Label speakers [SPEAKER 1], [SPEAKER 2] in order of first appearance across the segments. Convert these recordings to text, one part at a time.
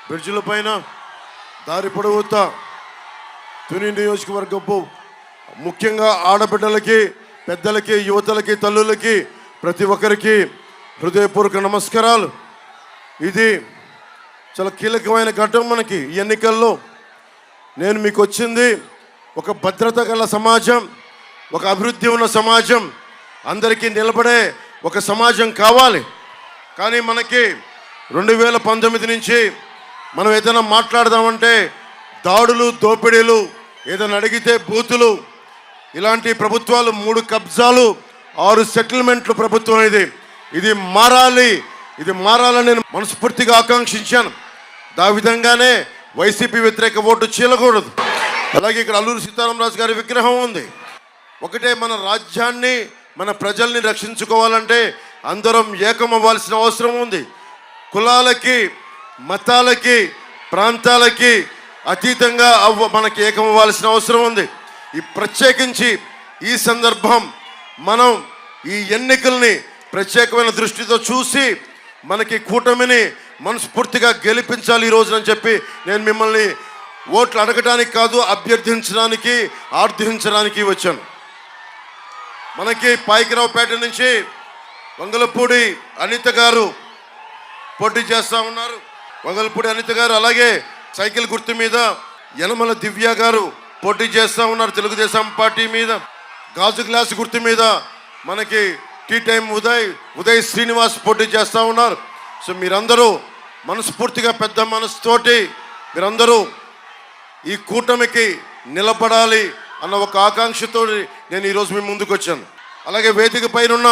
[SPEAKER 1] బ్రిడ్జిల పైన, దారి పొడవుతా తుని నియోజకవర్గపు ముఖ్యంగా ఆడబిడ్డలకి, పెద్దలకి, యువతలకి, తల్లులకి, ప్రతి ఒక్కరికి హృదయపూర్వక నమస్కారాలు. ఇది చాలా కీలకమైన ఘట్టం మనకి ఈ ఎన్నికల్లో. నేను మీకు వచ్చింది ఒక భద్రత గల సమాజం, ఒక అభివృద్ధి ఉన్న సమాజం, అందరికీ నిలబడే ఒక సమాజం కావాలి. కానీ మనకి 2019 నుంచి మనం ఏదైనా మాట్లాడదామంటే దాడులు, దోపిడీలు, ఏదైనా అడిగితే బూతులు, ఇలాంటి ప్రభుత్వాలు, 3 కబ్జాలు, 6 సెటిల్మెంట్లు ప్రభుత్వం ఇది మారాలి. ఇది మారాలని నేను మనస్ఫూర్తిగా ఆకాంక్షించాను. ఆ విధంగానే వైసీపీ వ్యతిరేక ఓటు చీలకూడదు. అలాగే ఇక్కడ అల్లూరి సీతారామరాజు గారి విగ్రహం ఉంది. ఒకటే, మన రాజ్యాన్ని, మన ప్రజల్ని రక్షించుకోవాలంటే అందరం ఏకమవ్వాల్సిన అవసరం ఉంది. కులాలకి, మతాలకి, ప్రాంతాలకి అతీతంగా మనకి ఏకమవ్వాల్సిన అవసరం ఉంది. ఈ ప్రత్యేకించి ఈ సందర్భం మనం ఈ ఎన్నికల్ని ప్రత్యేకమైన దృష్టితో చూసి మనకి కూటమిని మనస్ఫూర్తిగా గెలిపించాలి ఈ రోజునని చెప్పి నేను మిమ్మల్ని ఓట్లు అడగడానికి కాదు, అభ్యర్థించడానికి, ఆర్థించడానికి వచ్చాను. మనకి పాయకరావుపేట నుంచి వంగలపూడి అనిత గారు పోటీ చేస్తూ ఉన్నారు. వంగలపూడి అనిత గారు, అలాగే సైకిల్ గుర్తు మీద యనమల దివ్య గారు పోటీ చేస్తూ ఉన్నారు తెలుగుదేశం పార్టీ మీద. గాజు గ్లాస్ గుర్తు మీద మనకి టీ టైం ఉదయ్ శ్రీనివాస్ పోటీ చేస్తూ ఉన్నారు. సో మీరందరూ మనస్ఫూర్తిగా పెద్ద మనసుతోటి మీరందరూ ఈ కూటమికి నిలబడాలి అన్న ఒక ఆకాంక్షతో నేను ఈరోజు మీ ముందుకు వచ్చాను. అలాగే వేదిక పైన ఉన్న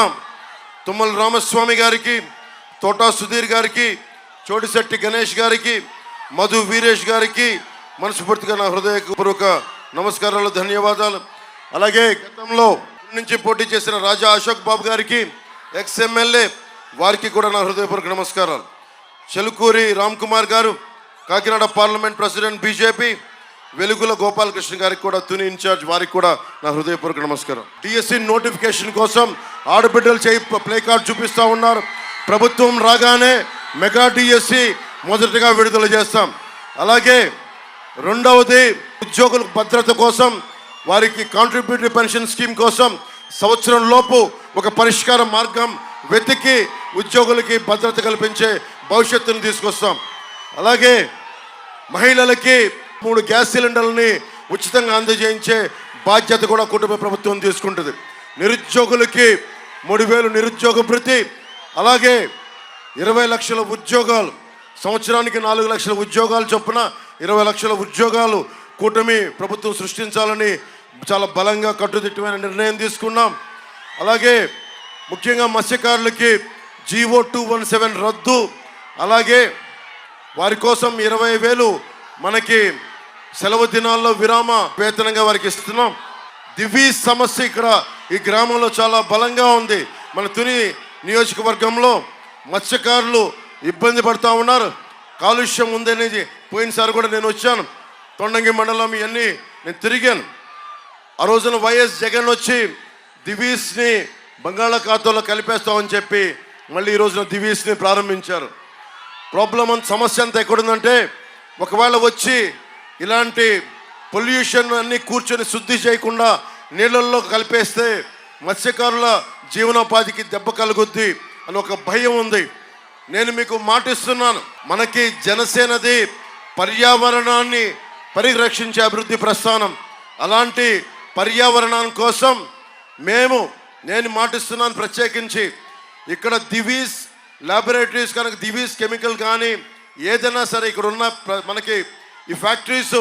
[SPEAKER 1] తుమ్మల రామస్వామి గారికి, తోటా సుధీర్ గారికి, చోటిశెట్టి గణేష్ గారికి, మధు వీరేష్ గారికి మనస్ఫూర్తిగా నా హృదయపూర్వక నమస్కారాలు, ధన్యవాదాలు. అలాగే గతంలో నుంచి పోటీ చేసిన రాజా అశోక్ బాబు గారికి, ఎక్స్ఎమ్మెల్యే, వారికి కూడా నా హృదయపూర్వక నమస్కారాలు. చెలుకూరి రామ్ కుమార్ గారు, కాకినాడ పార్లమెంట్ ప్రెసిడెంట్ బీజేపీ, వెలుగుల గోపాలకృష్ణ గారికి కూడా తుని ఇన్ఛార్జ్, వారికి కూడా నా హృదయపూర్వక నమస్కారం. డిఎస్సి నోటిఫికేషన్ కోసం ఆడబిడ్డలు ప్లే కార్డ్ చూపిస్తూ ఉన్నారు. ప్రభుత్వం రాగానే మెగా డిఎస్సి మొదటగా విడుదల చేస్తాం. అలాగే రెండవది, ఉద్యోగుల భద్రత కోసం, వారికి కాంట్రిబ్యూటరీ పెన్షన్ స్కీమ్ కోసం సంవత్సరం లోపు ఒక పరిష్కార మార్గం వెతికి ఉద్యోగులకి భద్రత కల్పించే భవిష్యత్తును తీసుకొస్తాం. అలాగే మహిళలకి 3 గ్యాస్ సిలిండర్లని ఉచితంగా అందజేయించే బాధ్యత కూడా కుటుంబ ప్రభుత్వం తీసుకుంటుంది. నిరుద్యోగులకి 3,000 నిరుద్యోగ భృతి, అలాగే 20 లక్షల ఉద్యోగాలు, సంవత్సరానికి 4 లక్షల ఉద్యోగాలు చొప్పున 20 లక్షల ఉద్యోగాలు కూటమి ప్రభుత్వం సృష్టించాలని చాలా బలంగా కట్టుదిట్టమైన నిర్ణయం తీసుకున్నాం. అలాగే ముఖ్యంగా మత్స్యకారులకి జీవో 217 రద్దు, అలాగే వారి కోసం 20,000 మనకి సెలవు దినాల్లో విరామ వేతనంగా వారికి ఇస్తున్నాం. దివీ సమస్య ఇక్కడ ఈ గ్రామంలో చాలా బలంగా ఉంది. మన తుని నియోజకవర్గంలో మత్స్యకారులు ఇబ్బంది పడుతూ ఉన్నారు. కాలుష్యం ఉందనేది పోయినసారి కూడా నేను వచ్చాను. తొండంగి మండలం ఇవన్నీ నేను తిరిగాను. ఆ రోజున వైఎస్ జగన్ వచ్చి దివీస్ని బంగాళాఖాతంలో కలిపేస్తామని చెప్పి మళ్ళీ ఈ రోజున దివీస్ని ప్రారంభించారు. సమస్య అంతా ఎక్కడుందంటే, ఒకవేళ వచ్చి ఇలాంటి పొల్యూషన్ అన్నీ కూర్చొని శుద్ధి చేయకుండా నీళ్ళల్లో కలిపేస్తే మత్స్యకారుల జీవనోపాధికి దెబ్బ కలుగుద్ది అని ఒక భయం ఉంది. నేను మీకు మాటిస్తున్నాను, మనకి జనసేనది పర్యావరణాన్ని పరిరక్షించే అభివృద్ధి ప్రస్థానం. అలాంటి పర్యావరణం కోసం నేను మాటిస్తున్నాను, ప్రత్యేకించి ఇక్కడ దివీస్ ల్యాబొరేటరీస్ కనుక, దివీస్ కెమికల్ కానీ ఏదైనా సరే ఇక్కడ ఉన్న మనకి ఈ ఫ్యాక్టరీస్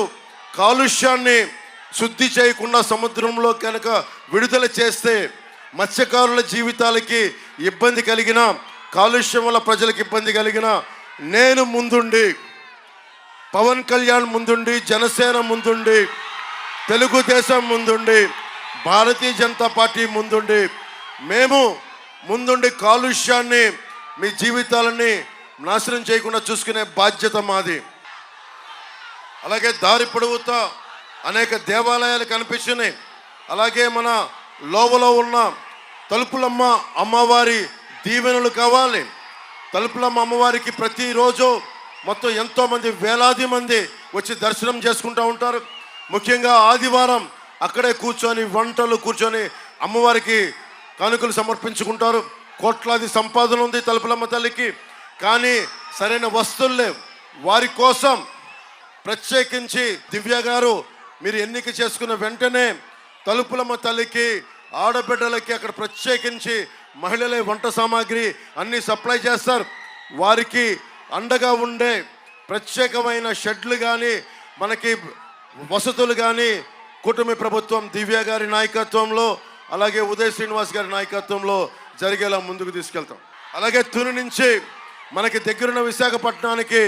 [SPEAKER 1] కాలుష్యాన్ని శుద్ధి చేయకుండా సముద్రంలో కనుక విడుదల చేస్తే మత్స్యకారుల జీవితాలకి ఇబ్బంది కలిగిన, కాలుష్యం వల్ల ప్రజలకు ఇబ్బంది కలిగిన, నేను ముందుండి, పవన్ కళ్యాణ్ ముందుండి, జనసేన ముందుండి, తెలుగుదేశం ముందుండి, భారతీయ జనతా పార్టీ ముందుండి, మేము ముందుండి కాలుష్యాన్ని, మీ జీవితాలని నాశనం చేయకుండా చూసుకునే బాధ్యత మాది. అలాగే దారి పొడవుతా అనేక దేవాలయాలు కనిపిస్తున్నాయి. అలాగే మన లోవలో ఉన్న తలుపులమ్మ అమ్మవారి దీవెనలు కావాలి. తలుపులమ్మ అమ్మవారికి ప్రతిరోజు మొత్తం ఎంతోమంది వేలాది మంది వచ్చి దర్శనం చేసుకుంటూ ఉంటారు. ముఖ్యంగా ఆదివారం అక్కడే కూర్చొని అమ్మవారికి కానుకలు సమర్పించుకుంటారు. కోట్లాది సంపాదన ఉంది తలుపులమ్మ తల్లికి, కానీ సరైన వస్తువులు లేవు. వారి కోసం ప్రత్యేకించి దివ్య గారు మీరు ఎన్నిక చేసుకున్న వెంటనే తలుపులమ్మ తల్లికి ఆడబిడ్డలకి అక్కడ ప్రత్యేకించి మహిళలే వంట సామాగ్రి అన్నీ సప్లై చేస్తారు. వారికి అండగా ఉండే ప్రత్యేకమైన షెడ్లు కానీ మనకి వసతులు కానీ కూటమి ప్రభుత్వం దివ్య గారి నాయకత్వంలో అలాగే ఉదయ్ శ్రీనివాస్ గారి నాయకత్వంలో జరిగేలా ముందుకు తీసుకెళ్తాం. అలాగే తుని నుంచి మనకి దగ్గరున్న విశాఖపట్నానికి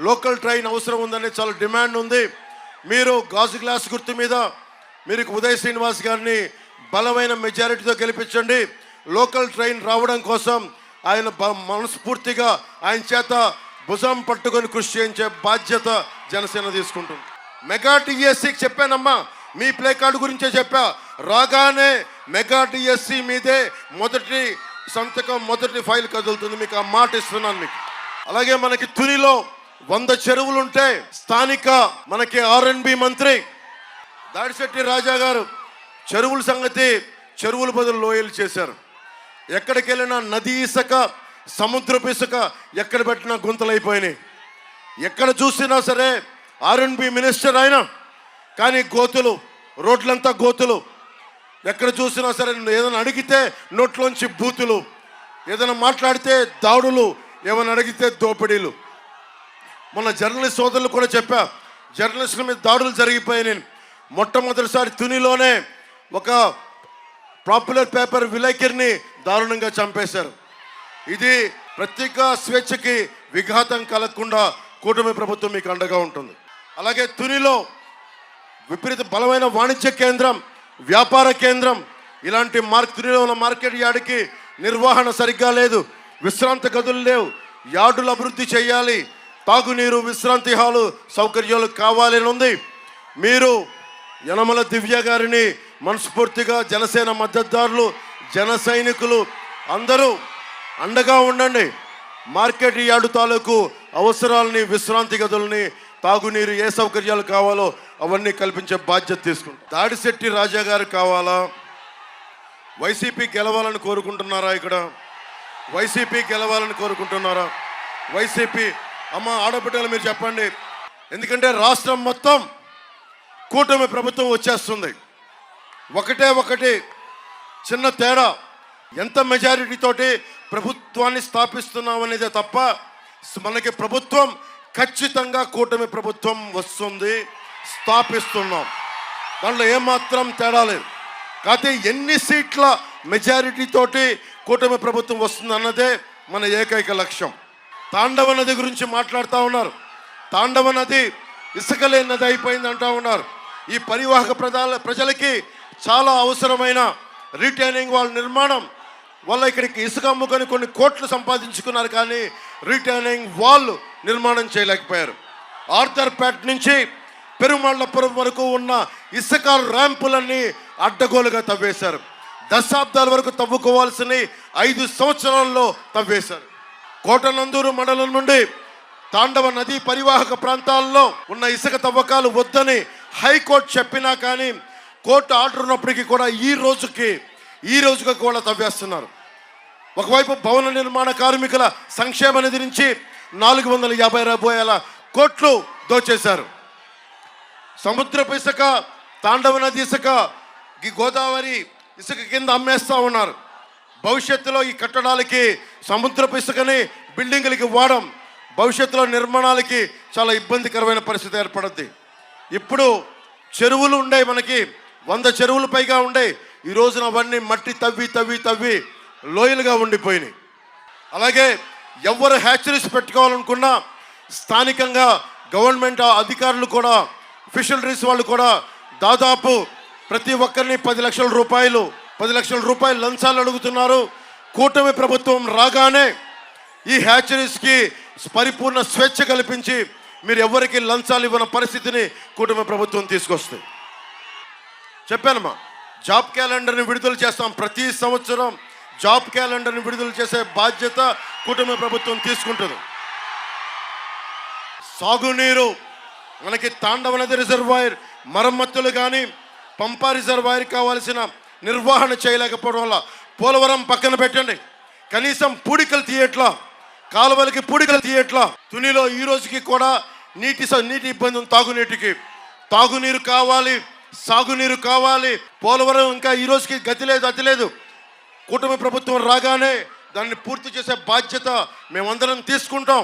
[SPEAKER 1] లోకల్ ట్రైన్ అవసరం ఉందని చాలా డిమాండ్ ఉంది. మీరు గాజు గ్లాస్ గుర్తు మీద మీరు ఉదయ్ శ్రీనివాస్ గారిని బలమైన మెజారిటీతో గెలిపించండి. లోకల్ ట్రైన్ రావడం కోసం ఆయన మనస్ఫూర్తిగా ఆయన చేత భుజం పట్టుకొని కృషి చేయించే బాధ్యత జనసేన తీసుకుంటుంది. మెగా టీఎస్సీకి చెప్పానమ్మా, మీ ప్లే కార్డు గురించే చెప్పా. రాగానే మెగా టీఎస్సీ మీదే మొదటి సంతకం, మొదటి ఫైల్ కదులుతుంది. మీకు ఆ మాట ఇస్తున్నాను మీకు. అలాగే మనకి తునిలో 100 చెరువులు ఉంటే స్థానిక మనకి R&B మంత్రి దాడిశెట్టి రాజా గారు చెరువుల సంగతి చెరువుల బదులు లోయలు చేశారు. ఎక్కడికి వెళ్ళినా నది ఇసుక, సముద్రపు ఇసుక ఎక్కడ పెట్టినా గుంతలైపోయినాయి. ఎక్కడ చూసినా సరే R&B మినిస్టర్ అయినా కానీ గోతులు, రోడ్లంతా గోతులు. ఎక్కడ చూసినా సరే ఏదైనా అడిగితే నోట్లోంచి బూతులు, ఏదైనా మాట్లాడితే దాడులు, ఏమైనా అడిగితే దోపిడీలు. మొన్న జర్నలిస్ట్ సోదరులు కూడా చెప్పా, జర్నలిస్టుల మీద దాడులు జరిగిపోయాయి. మొట్టమొదటిసారి తునిలోనే ఒక పాపులర్ పేపర్ విలేకరిని దారుణంగా చంపేశారు. ఇది పత్రికా స్వేచ్ఛకి విఘాతం కలగకుండా కూటమి ప్రభుత్వం మీకు అండగా ఉంటుంది. అలాగే తునిలో విపరీత బలమైన వాణిజ్య కేంద్రం, వ్యాపార కేంద్రం, ఇలాంటి తునిలో ఉన్న మార్కెట్ యార్డుకి నిర్వహణ సరిగ్గా లేదు, విశ్రాంతి గదులు లేవు. యార్డులు అభివృద్ధి చేయాలి, తాగునీరు, విశ్రాంతి హాలు సౌకర్యాలు కావాలని ఉంది. మీరు యనమల దివ్య గారిని మనస్ఫూర్తిగా జనసేన మద్దతుదారులు, జన సైనికులు అందరూ అండగా ఉండండి. మార్కెట్ యార్డు తాలూకు అవసరాలని, విశ్రాంతి గదులని, తాగునీరు, ఏ సౌకర్యాలు కావాలో అవన్నీ కల్పించే బాధ్యత తీసుకుంటాం. దాడిశెట్టి రాజా గారు కావాలా? వైసీపీ గెలవాలని కోరుకుంటున్నారా? ఇక్కడ వైసీపీ గెలవాలని కోరుకుంటున్నారా? వైసీపీ అమ్మ ఆడబిడ్డలు మీరు చెప్పండి. ఎందుకంటే రాష్ట్రం మొత్తం కూటమి ప్రభుత్వం వచ్చేస్తుంది. ఒకటి చిన్న తేడా, ఎంత మెజారిటీతోటి ప్రభుత్వాన్ని స్థాపిస్తున్నాం అనేదే తప్ప మనకి ప్రభుత్వం ఖచ్చితంగా కూటమి ప్రభుత్వం వస్తుంది, స్థాపిస్తున్నాం. దాంట్లో ఏమాత్రం తేడా లేదు. కాకపోతే ఎన్ని సీట్ల మెజారిటీతోటి కూటమి ప్రభుత్వం వస్తుంది అన్నదే మన ఏకైక లక్ష్యం. తాండవ నది గురించి మాట్లాడుతూ ఉన్నారు. తాండవ నది ఇసుక లేని నది అయిపోయింది అంటూ ఉన్నారు. ఈ పరివాహక ప్రజలకి చాలా అవసరమైన రీటైనింగ్ వాల్ నిర్మాణం వల్ల ఇక్కడికి ఇసుక అమ్ముకొని కొన్ని కోట్లు సంపాదించుకున్నారు, కానీ రీటైనింగ్ వాల్ నిర్మాణం చేయలేకపోయారు. ఆర్థర్పేట నుంచి పెరుమాళ్లపురం వరకు ఉన్న ఇసుక ర్యాంపులన్నీ అడ్డగోలుగా తవ్వేశారు. దశాబ్దాల వరకు తవ్వుకోవాల్సిన 5 సంవత్సరాల్లో తవ్వేశారు. కోటనందూరు మండలం నుండి తాండవ నదీ పరివాహక ప్రాంతాల్లో ఉన్న ఇసుక తవ్వకాలు వద్దని హైకోర్టు చెప్పినా కానీ కోర్టు ఆర్డర్ ఉన్నప్పటికీ కూడా ఈ రోజుకి కూడా తవ్వేస్తున్నారు. ఒకవైపు భవన నిర్మాణ కార్మికుల సంక్షేమ నిధి నుంచి 450 కోట్లు దోచేశారు. సముద్రపు ఇసుక, తాండవ నది ఇసుక, ఈ గోదావరి ఇసుక కింద అమ్మేస్తూ ఉన్నారు. భవిష్యత్తులో ఈ కట్టడాలకి సముద్రపు ఇసుకని బిల్డింగులకి వాడడం భవిష్యత్తులో నిర్మాణాలకి చాలా ఇబ్బందికరమైన పరిస్థితి ఏర్పడుద్ది. ఇప్పుడు చెరువులు ఉండే, మనకి 100 చెరువులు పైగా ఉండే, ఈ రోజున అవన్నీ మట్టి తవ్వి లోయలుగా ఉండిపోయినాయి. అలాగే ఎవరు హ్యాచరీస్ పెట్టుకోవాలనుకున్నా స్థానికంగా గవర్నమెంట్ అధికారులు కూడా, ఫిషరీస్ వాళ్ళు కూడా దాదాపు ప్రతి ఒక్కరిని 10 లక్షల రూపాయలు లంచాలు అడుగుతున్నారు. కూటమి ప్రభుత్వం రాగానే ఈ హ్యాచరీస్కి పరిపూర్ణ స్వేచ్ఛ కల్పించి మీరు ఎవరికి లంచాలు ఇవ్వని పరిస్థితిని కూటమి ప్రభుత్వం తీసుకొస్తుంది. చెప్పానమ్మా, జాబ్ క్యాలెండర్ని విడుదల చేస్తాం. ప్రతి సంవత్సరం జాబ్ క్యాలెండర్ని విడుదల చేసే బాధ్యత కూటమి ప్రభుత్వం తీసుకుంటుంది. సాగునీరు మనకి తాండవ నది రిజర్వాయర్ మరమ్మతులు కానీ పంపా రిజర్వాయర్ కావాల్సిన నిర్వహణ చేయలేకపోవడం వల్ల పోలవరం పక్కన పెట్టండి, కనీసం పూడికలు తీయట్లా, కాలువలకి పూడికలు తీయట్లా. తునిలో ఈ రోజుకి కూడా నీటి ఇబ్బంది ఉంది. తాగునీరు కావాలి, సాగునీరు కావాలి. పోలవరం ఇంకా ఈ రోజుకి గతి లేదు, అతి లేదు. కూటమి ప్రభుత్వం రాగానే దాన్ని పూర్తి చేసే బాధ్యత మేమందరం తీసుకుంటాం.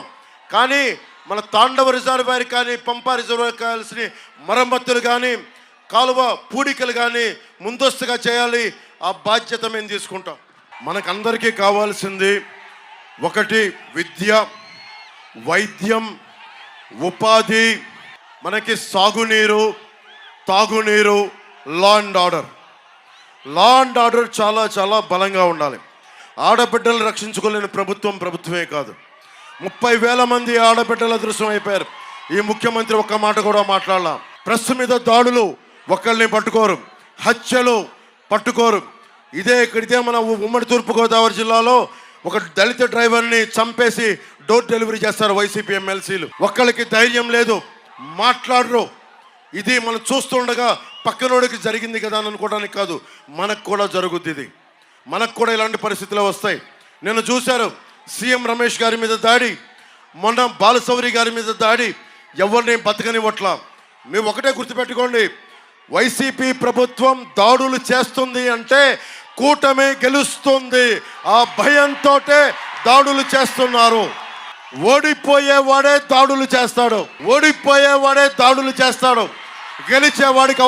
[SPEAKER 1] కానీ మన తాండవ రిజర్వాయర్ కానీ పంపా రిజర్వాయర్ కావాల్సిన మరమ్మతులు కానీ కాలువ పూడికలు కానీ ముందస్తుగా చేయాలి. ఆ బాధ్యత మేము తీసుకుంటాం. మనకందరికీ కావాల్సింది ఒకటి విద్య, వైద్యం, ఉపాధి, మనకి సాగునీరు, తాగునీరు, లా అండ్ ఆర్డర్ చాలా చాలా బలంగా ఉండాలి. ఆడబిడ్డలు రక్షించుకోలేని ప్రభుత్వమే కాదు. 30,000 మంది ఆడబిడ్డలు అదృశ్యం అయిపోయారు. ఈ ముఖ్యమంత్రి ఒక్క మాట కూడా మాట్లాడలా. ప్రెస్ మీద దాడులు ఒకళ్ళని పట్టుకోరు, హత్యలు పట్టుకోరు. ఇదే మన ఉమ్మడి తూర్పుగోదావరి జిల్లాలో ఒక దళిత డ్రైవర్ని చంపేసి డోర్ డెలివరీ చేస్తారు వైసీపీ ఎమ్మెల్సీలు. ఒక్కళ్ళకి ధైర్యం లేదు, మాట్లాడరు. ఇది మనం చూస్తుండగా పక్కనోడికి జరిగింది కదా అని అనుకోవడానికి కాదు, మనకు కూడా జరుగుద్ది. ఇది మనకు కూడా ఇలాంటి పరిస్థితులు వస్తాయి. నేను చూశారు సీఎం రమేష్ గారి మీద దాడి, మొన్న బాలశౌరి గారి మీద దాడి, ఎవరిని బతకనివ్వట్లా. మేము ఒకటే గుర్తుపెట్టుకోండి, వైసీపీ ప్రభుత్వం దాడులు చేస్తుంది అంటే కూటమి గెలుస్తుంది. ఆ భయంతో దాడులు చేస్తున్నారు. ఓడిపోయేవాడే దాడులు చేస్తాడు, గెలిచేవాడికి